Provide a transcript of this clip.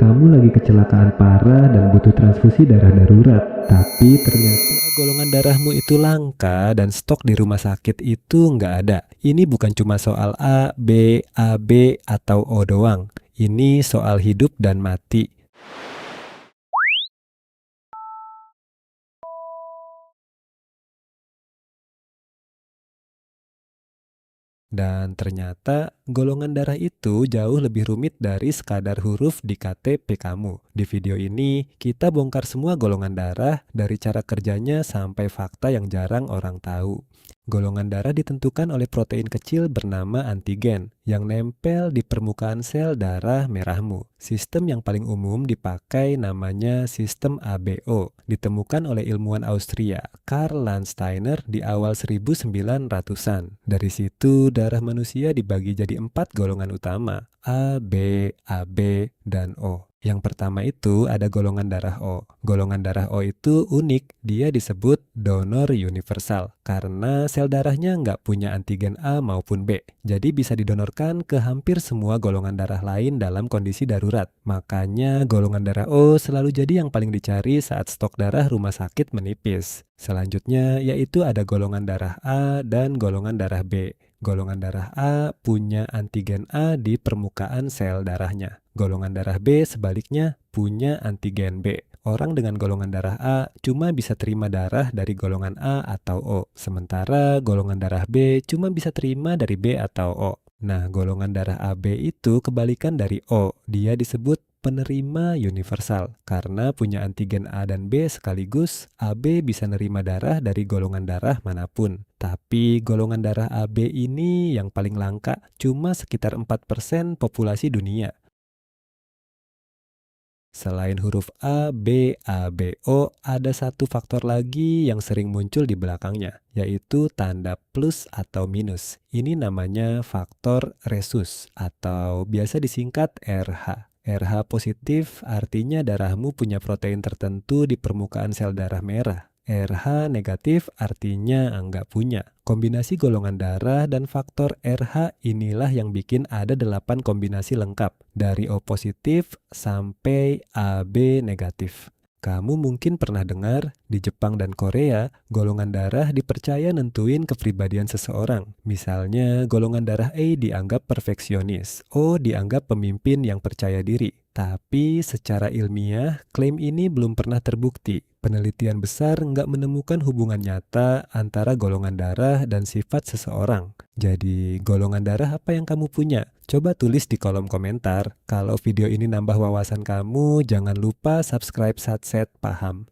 kamu lagi kecelakaan parah dan butuh transfusi darah darurat, tapi ternyata golongan darahmu itu langka dan stok di rumah sakit itu nggak ada. Ini bukan cuma soal A, B, AB, atau O doang. Ini soal hidup dan mati. Dan ternyata golongan darah itu jauh lebih rumit dari sekadar huruf di KTP kamu. Di video ini, kita bongkar semua golongan darah dari cara kerjanya sampai fakta yang jarang orang tahu. Golongan darah ditentukan oleh protein kecil bernama antigen yang nempel di permukaan sel darah merahmu. Sistem yang paling umum dipakai namanya sistem ABO, ditemukan oleh ilmuwan Austria, Karl Landsteiner di awal 1900-an. Dari situ, darah manusia dibagi jadi 4 golongan utama, A, B, AB, dan O. Yang pertama itu ada golongan darah O. Golongan darah O itu unik, dia disebut donor universal karena sel darahnya nggak punya antigen A maupun B. Jadi bisa didonorkan ke hampir semua golongan darah lain dalam kondisi darurat. Makanya golongan darah O selalu jadi yang paling dicari saat stok darah rumah sakit menipis. Selanjutnya yaitu ada golongan darah A dan golongan darah B. Golongan darah A punya antigen A di permukaan sel darahnya. Golongan darah B sebaliknya punya antigen B. Orang dengan golongan darah A cuma bisa terima darah dari golongan A atau O, sementara golongan darah B cuma bisa terima dari B atau O. Nah, golongan darah AB itu kebalikan dari O. Dia disebut penerima universal. Karena punya antigen A dan B sekaligus, AB bisa nerima darah dari golongan darah manapun. Tapi golongan darah AB ini yang paling langka, cuma sekitar 4% populasi dunia. Selain huruf A, B, A, B, O, ada satu faktor lagi yang sering muncul di belakangnya, yaitu tanda plus atau minus. Ini namanya faktor resus atau biasa disingkat RH. RH positif artinya darahmu punya protein tertentu di permukaan sel darah merah. RH negatif artinya nggak punya. Kombinasi golongan darah dan faktor RH inilah yang bikin ada 8 kombinasi lengkap, dari O positif sampai AB negatif. Kamu mungkin pernah dengar, di Jepang dan Korea, golongan darah dipercaya nentuin kepribadian seseorang. Misalnya, golongan darah A dianggap perfeksionis, O dianggap pemimpin yang percaya diri. Tapi secara ilmiah, klaim ini belum pernah terbukti. Penelitian besar nggak menemukan hubungan nyata antara golongan darah dan sifat seseorang. Jadi, golongan darah apa yang kamu punya? Coba tulis di kolom komentar. Kalau video ini nambah wawasan kamu, jangan lupa subscribe Satset Paham.